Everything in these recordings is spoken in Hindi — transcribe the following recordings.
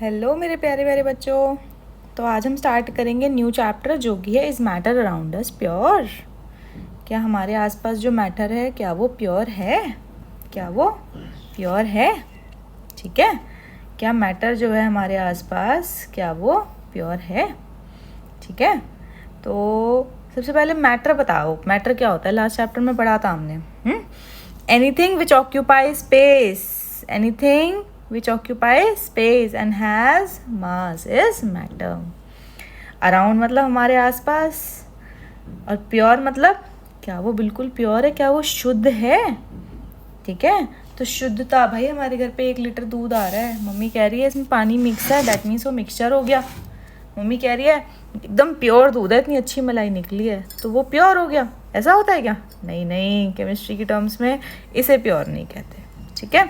हेलो मेरे प्यारे प्यारे बच्चों। तो आज हम स्टार्ट करेंगे न्यू चैप्टर जो कि है is matter around us pure. क्या हमारे आसपास जो मैटर है क्या वो प्योर है? क्या वो प्योर है? ठीक है, क्या मैटर जो है हमारे आसपास क्या वो प्योर है? ठीक है, तो सबसे पहले मैटर बताओ, मैटर क्या होता है? लास्ट चैप्टर में पढ़ा था हमने। Anything which occupy space, anything which occupies space and has mass is matter. Around मतलब हमारे आसपास, और प्योर मतलब क्या वो बिल्कुल प्योर है, क्या वो शुद्ध है? ठीक है, तो शुद्धता भाई हमारे घर पे 1 लीटर दूध आ रहा है, मम्मी कह रही है इसमें पानी मिक्स है, दैट मीन्स वो मिक्सचर हो गया। मम्मी कह रही है एकदम प्योर दूध है, इतनी अच्छी मलाई निकली है, तो वो प्योर हो गया। ऐसा होता है क्या? नहीं नहीं, केमिस्ट्री की टर्म्स में इसे प्योर नहीं कहते। ठीक है,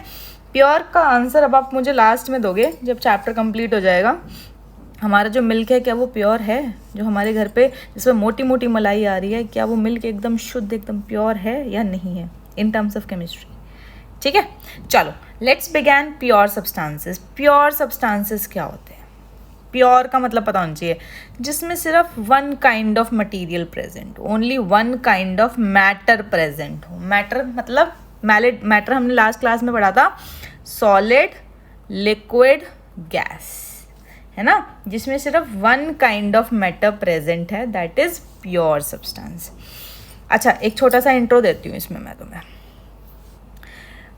प्योर का आंसर अब आप मुझे लास्ट में दोगे जब चैप्टर कंप्लीट हो जाएगा। हमारा जो मिल्क है क्या वो प्योर है? जो हमारे घर पे जिसमें मोटी मोटी मलाई आ रही है, क्या वो मिल्क एकदम शुद्ध एकदम प्योर है या नहीं है इन टर्म्स ऑफ केमिस्ट्री? ठीक है, चलो let's began pure substances. Pure substances क्या होते हैं? प्योर का मतलब पता होना चाहिए जिसमें सिर्फ one kind of material present, only one kind of matter present हो। मैटर मतलब मैटर हमने लास्ट क्लास में पढ़ा था, सॉलिड, लिक्विड, गैस, है ना, जिसमें सिर्फ one kind of matter present है, दैट इज प्योर सब्सटेंस। अच्छा, एक छोटा सा इंट्रो देती हूँ इसमें मैं तुम्हें।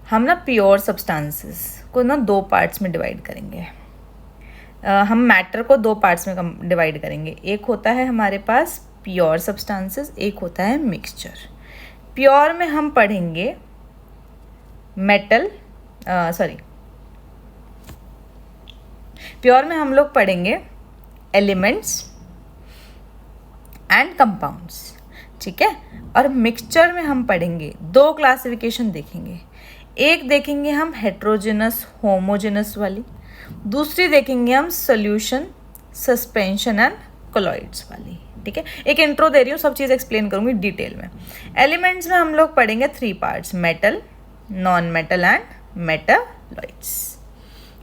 हम ना प्योर सब्सटेंसेस को ना 2 पार्ट्स में डिवाइड करेंगे। हम मैटर को 2 पार्ट्स में डिवाइड करेंगे। एक होता है हमारे पास प्योर सब्सटेंसेस, एक होता है मिक्सचर। प्योर में हम पढ़ेंगे प्योर में हम लोग पढ़ेंगे एलिमेंट्स एंड कंपाउंड्स। ठीक है, और मिक्सचर में हम पढ़ेंगे 2 क्लासिफिकेशन देखेंगे। एक देखेंगे हम हेट्रोजेनस होमोजेनस वाली, दूसरी देखेंगे हम सोल्यूशन, सस्पेंशन एंड कोलॉइड्स वाली। ठीक है, एक इंट्रो दे रही हूँ, सब चीज़ एक्सप्लेन करूँगी डिटेल में। एलिमेंट्स में हम लोग पढ़ेंगे 3 parts, metal, non metal and metalloids.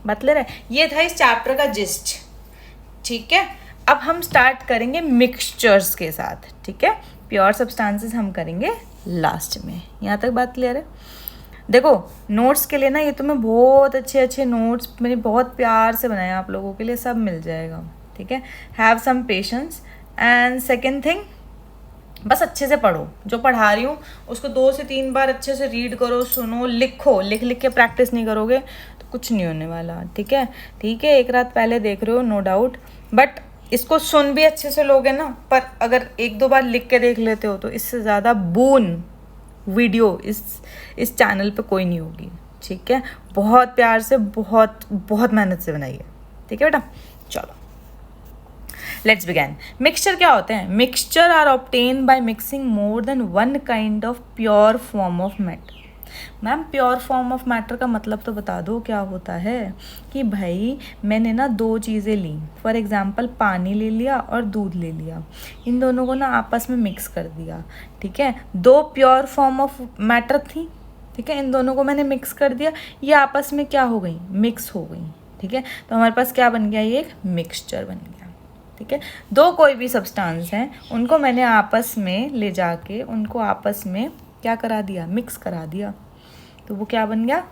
बात ले रहे हैं, ये था इस चैप्टर का जिस्ट। ठीक है, अब हम स्टार्ट करेंगे मिक्सचर्स के साथ। ठीक है, प्योर सब्सटेंसेस हम करेंगे लास्ट में। यहाँ तक बात क्लियर है? देखो, नोट्स के लिए ना ये तुम्हें बहुत अच्छे नोट्स मैंने बहुत प्यार से बनाए आप लोगों के लिए, सब मिल जाएगा। ठीक है, have some patience. And second thing, बस अच्छे से पढ़ो, जो पढ़ा रही हूँ उसको 2 से 3 बार अच्छे से रीड करो, सुनो, लिखो। लिख के प्रैक्टिस नहीं करोगे तो कुछ नहीं होने वाला। ठीक है, ठीक है, एक रात पहले देख रहे हो नो डाउट, बट इसको सुन भी अच्छे से लोगे ना, पर अगर 1-2 बार लिख के देख लेते हो तो इससे ज़्यादा बून वीडियो इस चैनल पे कोई नहीं होगी। ठीक है, बहुत प्यार से बहुत मेहनत से बनाई है। ठीक है बेटा, चलो लेट्स बिगैन। मिक्सचर क्या होते हैं? Mixture are obtain by mixing more than one kind of pure form of matter. Ma'am pure form of matter का मतलब तो बता दो क्या होता है? कि भाई मैंने ना 2 चीज़ें ली, फॉर एग्जांपल पानी ले लिया और दूध ले लिया, इन दोनों को ना आपस में मिक्स कर दिया। ठीक है, 2 प्योर फॉर्म ऑफ मैटर थी। ठीक है, इन दोनों को मैंने मिक्स कर दिया, ये आपस में क्या हो गई? मिक्स हो गई। ठीक है, तो हमारे पास क्या बन गया? ये एक मिक्सचर बन गया। ठीक है, 2 कोई भी सब्सटेंस हैं, उनको मैंने आपस में ले जाके उनको आपस में क्या करा दिया? मिक्स करा दिया, तो वो क्या बन गया?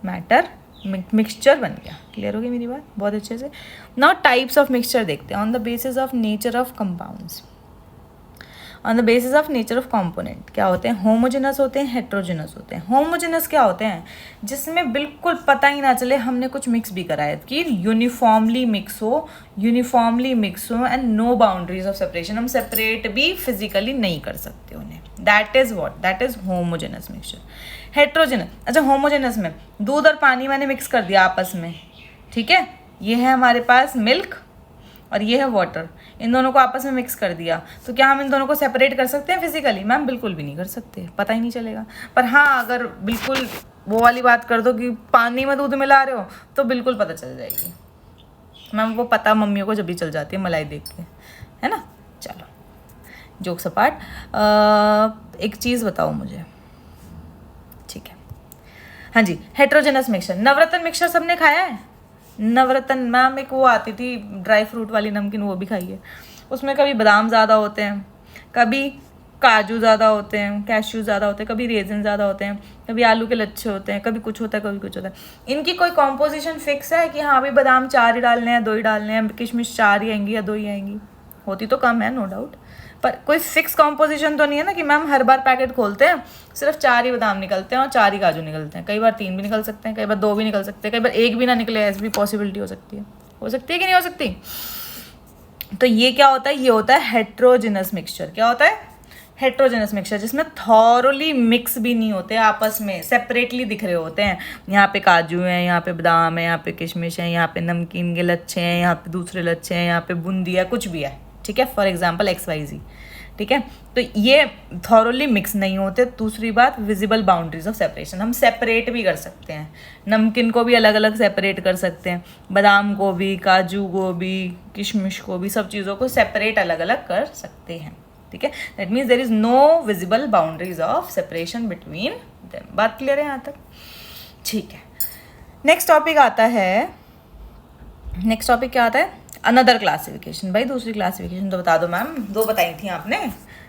मैटर, मिक्सचर बन गया। क्लियर हो गई मेरी बात? बहुत अच्छे से। नाउ टाइप्स ऑफ मिक्सचर देखते हैं। On the basis of nature of compounds, on the basis of nature of component क्या होते हैं? होमोजेनस होते हैं, हेट्रोजेनस होते हैं। होमोजेनस क्या होते हैं? जिसमें बिल्कुल पता ही ना चले हमने कुछ मिक्स भी करा है, कि यूनिफॉर्मली मिक्स हो and no boundaries of separation, हम सेपरेट भी फिजिकली नहीं कर सकते उन्हें। That is what? That is homogeneous mixture. Heterogeneous, अच्छा होमोजेनस में दूध और पानी मैंने मिक्स कर दिया आपस में। ठीक है, ये है हमारे पास मिल्क और ये है वाटर, इन दोनों को आपस में मिक्स कर दिया, तो क्या हम इन दोनों को सेपरेट कर सकते हैं फिजिकली? मैम बिल्कुल भी नहीं कर सकते, पता ही नहीं चलेगा। पर हाँ, अगर बिल्कुल वो वाली बात कर दो कि पानी में दूध मिला रहे हो तो बिल्कुल पता चल जाएगी। मैम वो पता मम्मियों को जब भी चल जाती है मलाई देख के, है ना। चलो जोक्स अपार्ट, एक चीज़ बताओ मुझे। ठीक है, हाँ जी, हेट्रोजेनस मिक्सचर, नवरत्न मिक्सचर सबने खाया है? नवरत्न मैम एक वो आती थी ड्राई फ्रूट वाली नमकीन, वो भी खाइए। उसमें कभी बादाम ज़्यादा होते हैं, कभी काजू ज़्यादा होते हैं, कैश्यू ज़्यादा होते हैं, कभी रेजिन ज़्यादा होते हैं, कभी आलू के लच्छे होते हैं, कभी कुछ होता है कभी कुछ होता है। इनकी कोई कॉम्पोजिशन फिक्स है कि हाँ अभी बादाम 4 ही डालने हैं, 2 ही डालने हैं, किशमिश 4 ही आएंगी या 2 ही आएंगी? होती तो कम है नो डाउट, पर कोई फिक्स कॉम्पोजिशन तो नहीं है ना कि मैम हर बार पैकेट खोलते हैं सिर्फ 4 ही बादाम निकलते हैं और 4 ही काजू निकलते हैं। कई बार 3 भी निकल सकते हैं, कई बार 2 भी निकल सकते हैं, कई बार 1 भी ना निकले, ऐसी भी पॉसिबिलिटी हो सकती है। हो सकती है कि नहीं हो सकती? तो ये क्या होता है? ये होता है हेट्रोजिनस मिक्सचर। क्या होता है? हेट्रोजेनस मिक्सचर, जिसमें थॉरली मिक्स भी नहीं होते, आपस में सेपरेटली दिख रहे होते हैं। यहाँ पे काजू है, यहाँ पे बादाम है, यहाँ पे किशमिश है, यहाँ पे नमकीन के लच्छे हैं, यहाँ पे दूसरे लच्छे हैं, यहाँ पे बूंदी है, कुछ भी है, ठीक है, फॉर एग्जाम्पल XYZ, ठीक है। तो ये थॉरली मिक्स नहीं होते। दूसरी बात, विजिबल बाउंड्रीज ऑफ सेपरेशन, हम सेपरेट भी कर सकते हैं, नमकीन को भी अलग अलग सेपरेट कर सकते हैं, बादाम को भी, काजू को भी, किशमिश को भी, सब चीज़ों को सेपरेट अलग अलग कर सकते हैं, ठीक है। That means there is no visible boundaries of separation between them. बात क्लियर है यहाँ तक? ठीक है। नेक्स्ट टॉपिक आता है, नेक्स्ट टॉपिक क्या आता है? Another classification. भाई दूसरी क्लासिफिकेशन तो बता दो मैम, 2 बताई थी आपने।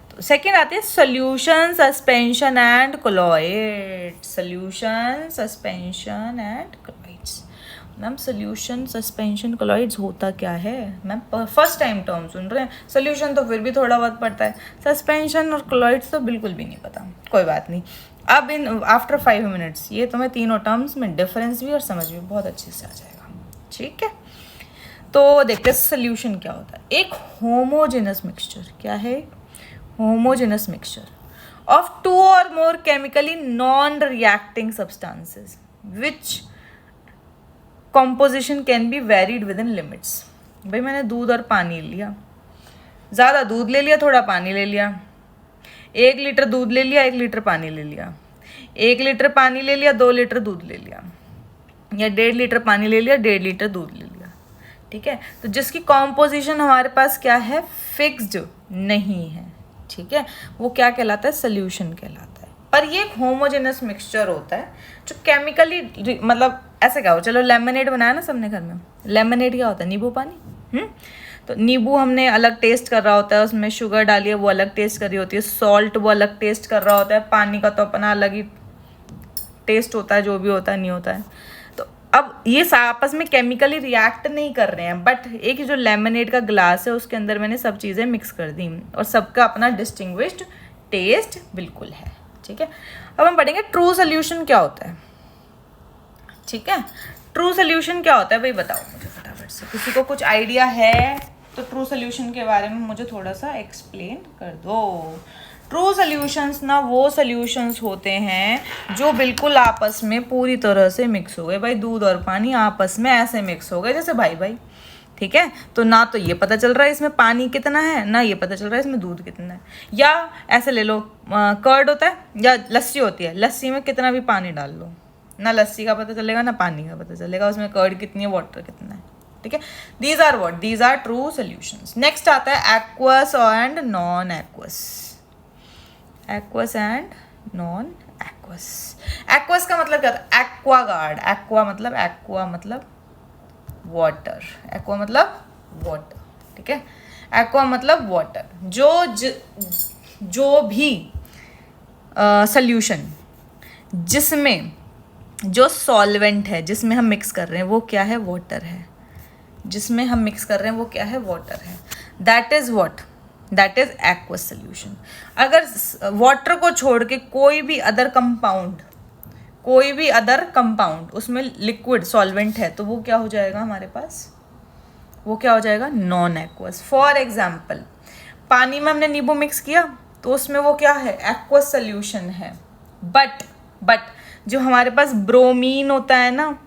तो सेकेंड आती है solution, suspension and colloid. Solution, suspension and colloids. Ma'am solution, suspension, colloids होता क्या है? मैम फर्स्ट टाइम टर्म सुन रहे हैं। सोल्यूशन तो फिर भी थोड़ा बहुत पड़ता है, सस्पेंशन और कोलॉइड्स तो बिल्कुल भी नहीं पता। कोई बात नहीं, अब इन आफ्टर 5 मिनट्स ये तुम्हें तीनों टर्म्स में डिफरेंस भी और समझ भी बहुत अच्छे से आ जाएगा, ठीक है। तो देखते हैं सोल्यूशन क्या होता है। एक होमोजेनस मिक्सचर, क्या है? Homogeneous mixture of 2 or more chemically non-reacting substances which composition can be varied within limits। भाई मैंने दूध और पानी लिया, ज़्यादा दूध ले लिया, थोड़ा पानी ले लिया, 1 लीटर दूध ले लिया, 1 लीटर पानी ले लिया, 1 लीटर पानी ले लिया, 2 लीटर दूध ले लिया, या 1.5 लीटर पानी ले लिया, 1.5 लीटर दूध ले लिया, ठीक है। तो जिसकी कॉम्पोजिशन हमारे पास क्या है? फिक्स्ड नहीं है, ठीक है, वो क्या कहलाता है? सोल्यूशन कहलाता है। पर ये एक होमोजेनस मिक्सचर होता है जो केमिकली, मतलब ऐसे क्या हो, चलो लेमनेड बनाया ना सबने घर में, लेमनेड क्या होता है? नींबू पानी। तो नींबू हमने अलग टेस्ट कर रहा होता है, उसमें शुगर डालिए वो अलग टेस्ट कर रही होती है, सॉल्ट वो अलग टेस्ट कर रहा होता है, पानी का तो अपना अलग ही टेस्ट होता है, जो भी होता है नहीं होता है। तो अब ये आपस में केमिकली रिएक्ट नहीं कर रहे हैं, बट एक जो लेमनेड का ग्लास है उसके अंदर मैंने सब चीज़ें मिक्स कर दी और सबका अपना डिस्टिंग्विश्ड टेस्ट बिल्कुल है, ठीक है। अब हम पढ़ेंगे ट्रू सोल्यूशन क्या होता है, ठीक है। ट्रू सोल्यूशन क्या होता है भाई बताओ मुझे फटाफट से, किसी को कुछ आइडिया है तो ट्रू सोल्यूशन के बारे में मुझे थोड़ा सा एक्सप्लेन कर दो। ट्रू सोल्यूशंस ना वो सोल्यूशंस होते हैं जो बिल्कुल आपस में पूरी तरह से मिक्स हो गए। भाई दूध और पानी आपस में ऐसे मिक्स हो गए जैसे भाई भाई, ठीक है। तो ना तो ये पता चल रहा है इसमें पानी कितना है, ना ये पता चल रहा है इसमें दूध कितना है। या ऐसे ले लो, कर्ड होता है या लस्सी होती है, लस्सी में कितना भी पानी डाल लो, ना लस्सी का पता चलेगा ना पानी का पता चलेगा, उसमें कर्ड कितनी है, वाटर कितना है, ठीक है। These are what? These are true solutions. Next आता है aqueous and non aqueous. Aqueous and non aqueous. Aqueous का मतलब क्या होता है? एक्वागार्ड। एक्वा मतलब वाटर, एक्वा मतलब वाटर, ठीक है। एक्वा मतलब वाटर। जो भी सोल्यूशन जिसमें जो सॉल्वेंट है, जिसमें हम मिक्स कर रहे हैं वो क्या है? वाटर है। जिसमें हम मिक्स कर रहे हैं वो क्या है? वाटर है। That is what? That is aqueous solution. अगर वाटर को छोड़ के कोई भी अदर कंपाउंड उसमें लिक्विड सॉल्वेंट है तो वो क्या हो जाएगा हमारे पास? वो क्या हो जाएगा? Non aqueous. फॉर एग्जाम्पल पानी में हमने नींबू मिक्स किया तो उसमें वो क्या है? एक्वस सोल्यूशन है। बट जो हमारे पास ब्रोमीन होता है ना,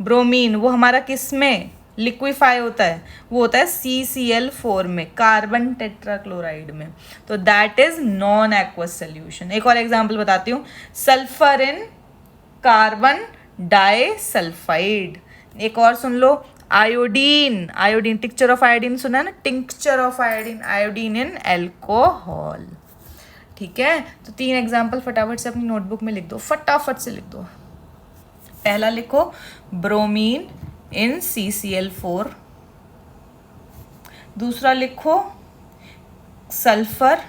ब्रोमीन वो हमारा किस में लिक्विफाई होता है? वो होता है CCl4 में, कार्बन टेट्राक्लोराइड में। तो that is non aqueous solution. एक और एग्जांपल बताती हूँ, सल्फर इन कार्बन डाइसल्फाइड। एक और सुन लो, आयोडीन, टिंक्चर ऑफ आयोडीन सुना है ना, tincture of iodine in alcohol, ठीक है। तो 3 एग्जाम्पल फटाफट से अपनी नोटबुक में लिख दो, फटाफट से लिख दो। पहला लिखो ब्रोमीन इन CCl4, दूसरा लिखो सल्फर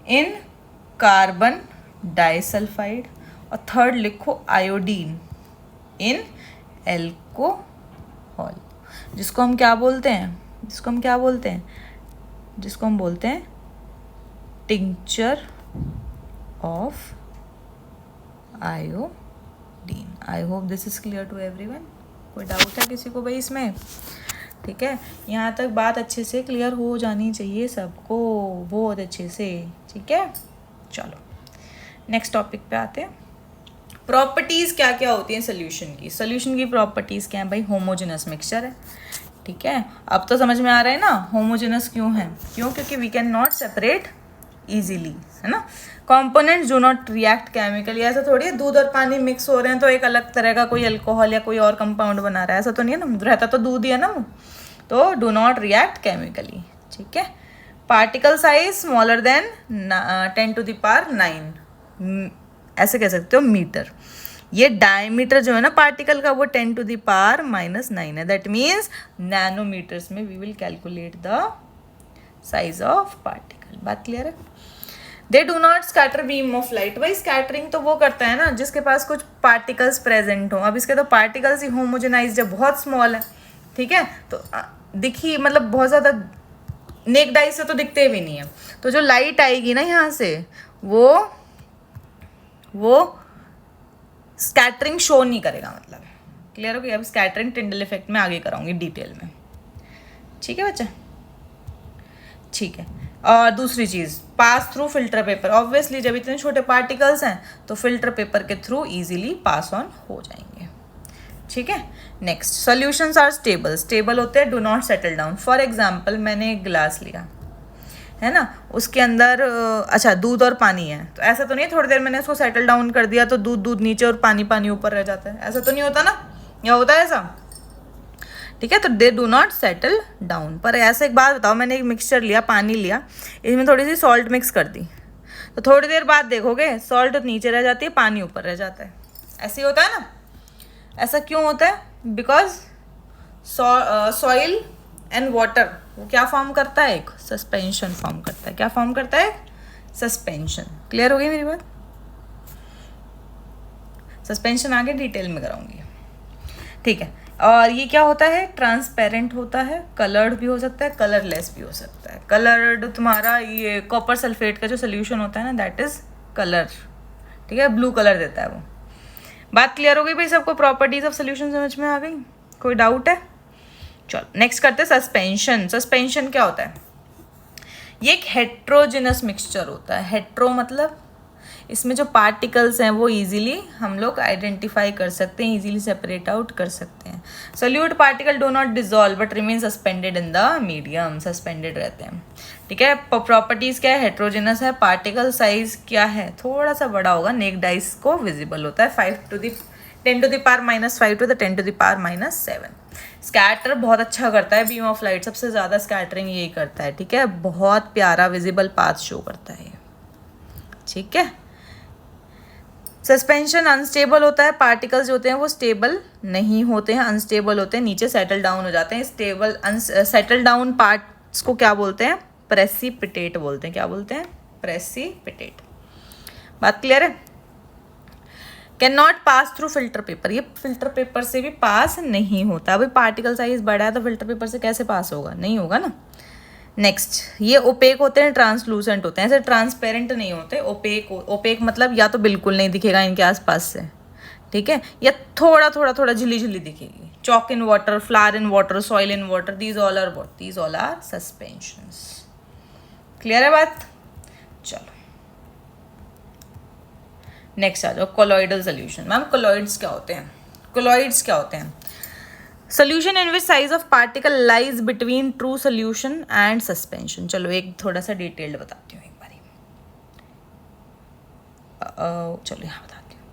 इन कार्बन डाइसल्फाइड, और थर्ड लिखो आयोडीन इन एल्कोहल, जिसको हम क्या बोलते हैं, जिसको हम बोलते हैं tincture of iodine. I hope this is clear to everyone. कोई डाउट है किसी को भाई इसमें? ठीक है, यहाँ तक बात अच्छे से क्लियर हो जानी चाहिए सबको, बहुत अच्छे से। ठीक है, चलो नेक्स्ट टॉपिक पे आते हैं। प्रॉपर्टीज़ क्या क्या होती हैं सोल्यूशन की? सोल्यूशन की प्रॉपर्टीज़ क्या है भाई? होमोजेनस मिक्सचर है। ठीक है, अब तो समझ में आ रहा है ना होमोजेनस क्यों है? क्योंकि we can not separate easily, है ना। Components do not react chemically, ऐसा थोड़ी है दूध और पानी मिक्स हो रहे हैं तो एक अलग तरह का कोई अल्कोहल या कोई और कंपाउंड बना रहा है, ऐसा तो नहीं है ना, रहता तो दूध ही है ना वो, तो डू नॉट रिएक्ट केमिकली। ठीक है, पार्टिकल साइज स्मॉलर देन 10⁻⁹, ऐसे कह सकते हो मीटर। ये डायमीटर जो है ना पार्टिकल का वो 10⁻⁹ है, दैट मीन्स नैनोमीटर्स में we will calculate the size of particle. बात क्लियर है? They do not scatter beam of light, भाई स्कैटरिंग तो वो करता है ना जिसके पास कुछ पार्टिकल्स प्रेजेंट हो। अब इसके तो पार्टिकल्स ही होमोजेनाइज है, बहुत स्मॉल है। ठीक है, तो दिखी मतलब बहुत ज़्यादा नेक्ड आई से तो दिखते भी नहीं है, तो जो लाइट आएगी ना यहाँ से वो स्कैटरिंग शो नहीं करेगा। मतलब क्लियर हो गया? अब स्कैटरिंग टिंडल इफेक्ट में आगे कराऊंगी डिटेल में। ठीक है बच्चा? ठीक है, और दूसरी चीज़ pass through filter paper. Obviously जब इतने छोटे पार्टिकल्स हैं तो फिल्टर पेपर के थ्रू इजीली पास ऑन हो जाएंगे। ठीक है, next solutions are stable. Stable होते हैं, do not settle down. For example मैंने एक गिलास लिया है ना, उसके अंदर अच्छा दूध और पानी है, तो ऐसा तो नहीं थोड़ी देर मैंने उसको सेटल डाउन कर दिया तो दूध नीचे और पानी ऊपर रह जाता है, ऐसा तो नहीं होता ना, या होता है ऐसा? ठीक है, तो दे डू नॉट सेटल डाउन। पर ऐसे एक बात बताओ, मैंने एक मिक्सचर लिया, पानी लिया, इसमें थोड़ी सी सॉल्ट मिक्स कर दी, तो थोड़ी देर बाद देखोगे सॉल्ट नीचे रह जाती है, पानी ऊपर रह जाता है। ऐसे ही होता है ना? ऐसा क्यों होता है? बिकॉज सॉइल एंड वाटर वो क्या फॉर्म करता है? एक सस्पेंशन फॉर्म करता है। क्या फॉर्म करता है? सस्पेंशन। क्लियर हो गई मेरी बात? सस्पेंशन आगे डिटेल में कराऊंगी। ठीक है, और ये क्या होता है? ट्रांसपेरेंट होता है, कलर्ड भी हो सकता है, कलरलेस भी हो सकता है। कलर्ड तुम्हारा ये कॉपर सल्फेट का जो सोल्यूशन होता है ना, दैट इज कलर। ठीक है, ब्लू कलर देता है वो। बात क्लियर हो गई भाई सबको? प्रॉपर्टीज ऑफ सोल्यूशन समझ में आ गई? कोई डाउट है? चलो नेक्स्ट करते हैं सस्पेंशन। सस्पेंशन क्या होता है? ये एक हेट्रोजिनस मिक्सचर होता है। हेट्रो मतलब इसमें जो पार्टिकल्स हैं वो इजीली हम लोग आइडेंटिफाई कर सकते हैं, इजीली सेपरेट आउट कर सकते हैं। Solute particle do not dissolve but remain suspended in the medium, suspended रहते हैं। ठीक है, प्रॉपर्टीज क्या है? हेट्रोजिनस है, पार्टिकल साइज क्या है? थोड़ा सा बड़ा होगा, नेक्ड आइज को विजिबल होता है, 10⁻⁵ to the 10⁻⁷। स्कैटर बहुत अच्छा करता है, बीम ऑफ लाइट सबसे ज़्यादा स्कैटरिंग यही करता है। ठीक है, बहुत प्यारा विजिबल पाथ शो करता है। ठीक है, सस्पेंशन अनस्टेबल होता है, पार्टिकल्स जो होते हैं वो स्टेबल नहीं होते हैं, अनस्टेबल होते हैं, नीचे सेटल डाउन हो जाते हैं। स्टेबल सेटल डाउन पार्ट्स को क्या बोलते हैं? प्रेसिपिटेट बोलते हैं। क्या बोलते हैं? प्रेसिपिटेट। बात क्लियर है? Can not pass through filter paper, ये फिल्टर पेपर से भी पास नहीं होता। अभी पार्टिकल साइज बड़ा है तो फिल्टर पेपर से कैसे पास होगा? नहीं होगा ना। नेक्स्ट, ये ओपेक होते हैं, ट्रांसलूसेंट होते हैं, ऐसे ट्रांसपेरेंट नहीं होते। ओपेक मतलब या तो बिल्कुल नहीं दिखेगा इनके आसपास से, ठीक है, या थोड़ा झिल्ली दिखेगी। Chalk in water, flour in water, soil in water, these all are suspensions. Clear है बात? चलो नेक्स्ट आ जाओ, कोलॉइडल सोल्यूशन। मैम कोलॉइड्स क्या होते हैं? कोलॉइड्स क्या होते हैं? Solution in which size of particle lies between true solution and suspension. चलो एक थोड़ा सा डिटेल्ड बताती हूँ एक बारी। चलो यहाँ बताती हूँ।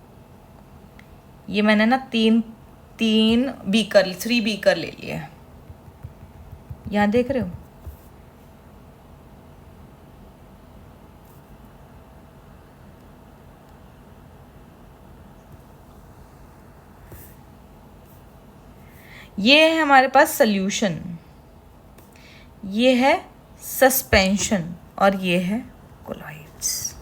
ये मैंने ना थ्री बीकर ले लिए। यहाँ देख रहे हो? ये है हमारे पास सल्यूशन, ये है सस्पेंशन और ये है कोलॉइड्स।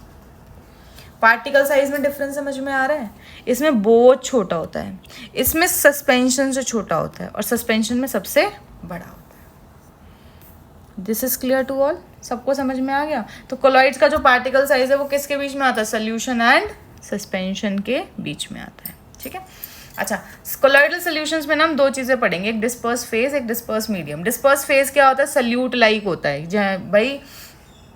पार्टिकल साइज में डिफरेंस समझ में आ रहा है? इसमें बहुत छोटा होता है, इसमें सस्पेंशन से छोटा होता है और सस्पेंशन में सबसे बड़ा होता है। This is clear to all? सबको समझ में आ गया? तो कोलॉइड्स का जो पार्टिकल साइज है वो किसके बीच में आता है? सॉल्यूशन एंड सस्पेंशन के बीच में आता है। ठीक है, अच्छा, कोलॉइडल सॉल्यूशंस में ना हम दो चीज़ें पढ़ेंगे, एक डिस्पर्स फेज, एक डिस्पर्स मीडियम। डिस्पर्स फेज क्या होता है? सल्यूट लाइक होता है। जहाँ भाई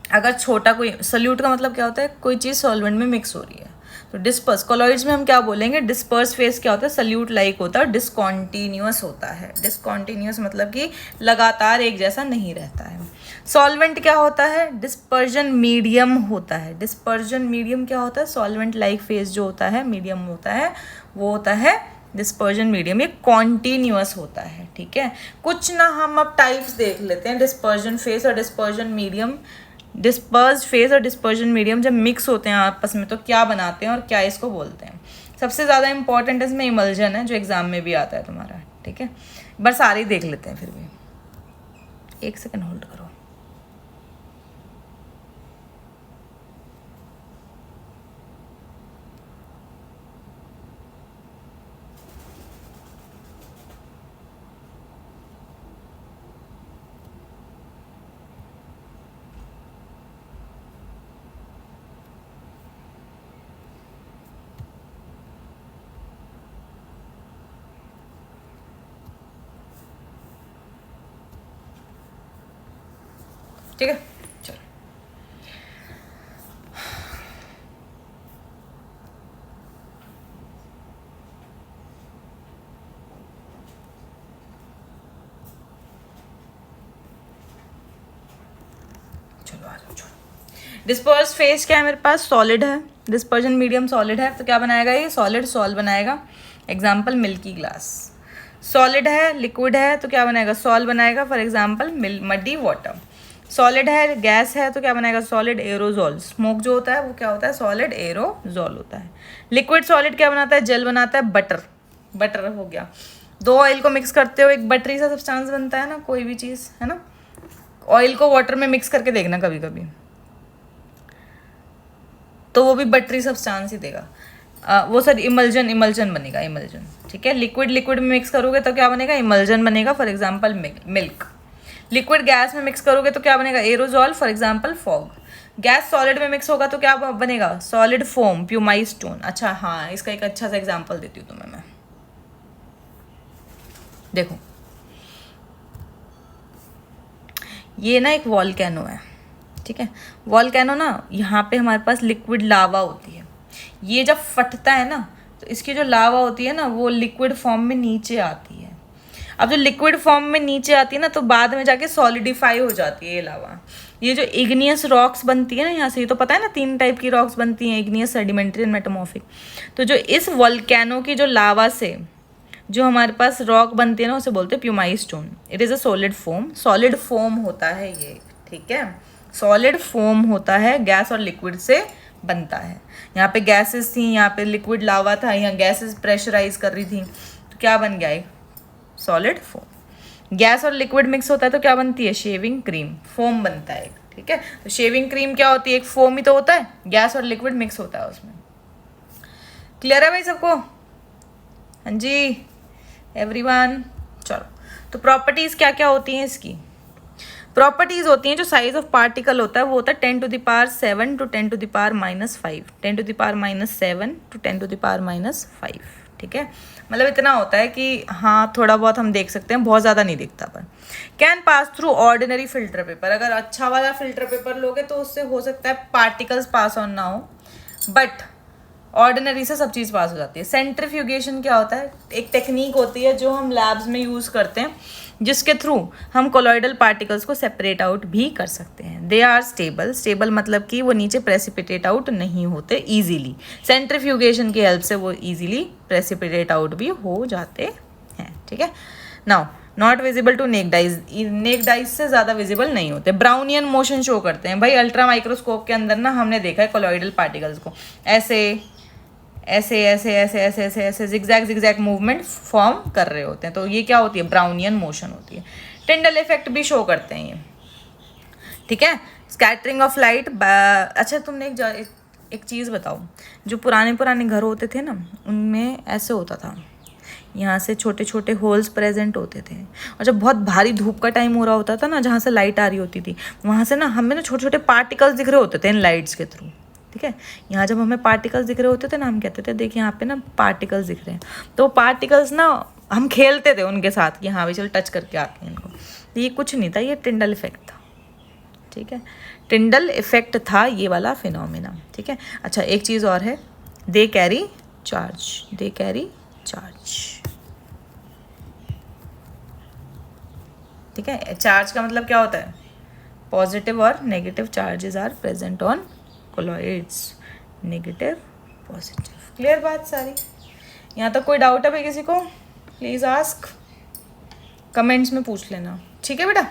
अगर छोटा कोई सल्यूट का मतलब क्या होता है? कोई चीज़ सॉल्वेंट में मिक्स हो रही है। तो डिस्पर्स कोलॉइड्स में हम क्या बोलेंगे? डिस्पर्स फेज क्या होता है? सल्यूट लाइक होता है, डिसकॉन्टीन्यूअस होता है। डिसकॉन्टीन्यूअस मतलब कि लगातार एक जैसा नहीं रहता है। सॉल्वेंट क्या होता है? डिस्पर्जन मीडियम होता है। डिस्पर्जन मीडियम क्या होता है? सॉल्वेंट लाइक फेज जो होता है, मीडियम होता है, वो होता है डिस्पर्जन मीडियम। ये कॉन्टीन्यूअस होता है। ठीक है, कुछ ना हम अब टाइप्स देख लेते हैं डिस्पर्जन फेज और डिस्पर्जन मीडियम। डिस्पर्स फेज और डिस्पर्जन मीडियम जब मिक्स होते हैं आपस में तो क्या बनाते हैं और क्या इसको बोलते हैं? सबसे ज़्यादा इंपॉर्टेंट इसमें इमल्जन है, जो एग्जाम में भी आता है तुम्हारा। ठीक है, बस सारे ही देख लेते हैं फिर भी। एक सेकेंड होल्ड करो। ठीक है, चलो चलो आ जाओ। डिस्पर्स फेज क्या है मेरे पास? सॉलिड है। डिस्पर्जन मीडियम सॉलिड है, तो क्या बनाएगा? ये सॉलिड सॉल्व बनाएगा। Example milky glass. सॉलिड है, लिक्विड है, तो क्या बनाएगा? सॉल्व बनाएगा। For example muddy water. Solid है, गैस है, तो क्या बनाएगा? Solid aerosol. स्मोक जो होता है वो क्या होता है? सॉलिड एरोजोल होता है। लिक्विड सॉलिड क्या बनाता है? जेल बनाता है। बटर, बटर हो गया। दो ऑयल को मिक्स करते हो एक बटरी सा सब्सटेंस बनता है ना, कोई भी चीज़ है ना। ऑयल को वाटर में मिक्स करके देखना कभी कभी, तो वो भी बटरी सब्सटेंस ही देगा। वो सर इमल्जन बनेगा, इमल्जन। ठीक है, लिक्विड लिक्विड में मिक्स करोगे तो क्या बनेगा? इमल्जन बनेगा। For example milk. Liquid gas में मिक्स करोगे तो क्या बनेगा? Aerosol. For example fog. Gas solid में मिक्स होगा तो क्या बनेगा? Solid foam, pumice stone. अच्छा हाँ, इसका एक अच्छा सा एग्जाम्पल देती हूँ तुम्हें मैं। देखो, ये ना एक वॉल्केनो है। ठीक है, वॉल्केनो ना, यहाँ पे हमारे पास लिक्विड लावा होती है। ये जब फटता है ना तो इसकी जो लावा होती है ना वो लिक्विड फॉर्म में नीचे आती है। अब जो लिक्विड फॉर्म में नीचे आती है ना तो बाद में जाके सॉलिडिफाई हो जाती है ये लावा। ये जो इग्नियस रॉक्स बनती है ना यहाँ से, ये तो पता है ना 3 टाइप की रॉक्स बनती हैं, इग्नियस, सेडिमेंट्री एंड मेटामॉर्फिक। तो जो इस वॉल्केनो की जो लावा से जो हमारे पास रॉक बनती है ना उसे बोलते हैं pumice stone. It is a solid foam. Solid foam होता है ये। ठीक है, सॉलिड फोम होता है, गैस और लिक्विड से बनता है। यहाँ पे गैसेस थी, यहाँ पे लिक्विड लावा था, यहाँ गैसेस प्रेशराइज कर रही थी, तो क्या बन गया? Solid foam. गैस और लिक्विड मिक्स होता है तो क्या बनती है? शेविंग क्रीम, फोम बनता है। ठीक है, तो शेविंग क्रीम क्या होती है? एक फोम ही तो होता है, गैस और लिक्विड मिक्स होता है उसमें। क्लियर है भाई सबको? हाँ जी एवरीवन। चलो, तो प्रॉपर्टीज़ क्या क्या होती हैं इसकी? प्रॉपर्टीज़ होती हैं, जो साइज ऑफ पार्टिकल होता है वो होता है 10⁻7 to 10⁻⁵, 10⁻7 to 10⁻⁵। ठीक है, मतलब इतना होता है कि हाँ थोड़ा बहुत हम देख सकते हैं, बहुत ज़्यादा नहीं दिखता। पर can pass through ordinary filter paper. अगर अच्छा वाला फिल्टर पेपर लोगे तो उससे हो सकता है पार्टिकल्स पास ऑन ना हो, बट ऑर्डिनरी से सब चीज़ पास हो जाती है। सेंट्रीफ्यूगेशन क्या होता है? एक टेक्निक होती है जो हम लैब्स में यूज़ करते हैं, जिसके थ्रू हम कोलॉइडल पार्टिकल्स को सेपरेट आउट भी कर सकते हैं। They are stable. स्टेबल मतलब कि वो नीचे प्रेसिपिटेट आउट नहीं होते ईजीली। सेंट्रीफ्यूगेशन की हेल्प से वो ईजीली प्रेसिपिटेट आउट भी हो जाते हैं। ठीक है, now not visible to naked eyes. Naked eyes से ज़्यादा विजिबल नहीं होते। ब्राउनियन मोशन शो करते हैं। भाई अल्ट्रा माइक्रोस्कोप के अंदर ना हमने देखा है कोलॉइडल पार्टिकल्स को ऐसे ऐसे ऐसे ऐसे ऐसे ऐसे ऐसे जिगजैग जिगजैग मूवमेंट फॉर्म कर रहे होते हैं, तो ये क्या होती है, ब्राउनियन मोशन होती है। टिंडल इफेक्ट भी शो करते हैं ये, ठीक है। Scattering of light. अच्छा तुमने एक चीज़ बताओ, जो पुराने पुराने घर होते थे ना, उनमें ऐसे होता था, यहाँ से छोटे छोटे होल्स प्रेजेंट होते थे, और जब बहुत भारी धूप का टाइम हो रहा होता था ना, जहाँ से लाइट आ रही होती थी, वहाँ से ना हमें ना छोटे छोटे पार्टिकल्स दिख रहे होते थे इन लाइट्स के थ्रू, ठीक है। यहाँ जब हमें पार्टिकल्स दिख रहे होते थे ना, हम कहते थे देखिए यहाँ पे ना पार्टिकल्स दिख रहे हैं, तो पार्टिकल्स ना हम खेलते थे उनके साथ कि हाँ भाई चल टच करके आते हैं इनको। तो ये कुछ नहीं था, ये टिंडल इफेक्ट था, ठीक है। टिंडल इफेक्ट था ये वाला फिनोमिना, ठीक है। अच्छा एक चीज़ और है, they carry charge, they carry charge, ठीक है। चार्ज का मतलब क्या होता है, पॉजिटिव और negative charges are present on colloids, negative positive. Clear बात सारी, यहाँ तक कोई डाउट है भाई किसी को, प्लीज़ आस्क, कमेंट्स में पूछ लेना, ठीक है बेटा।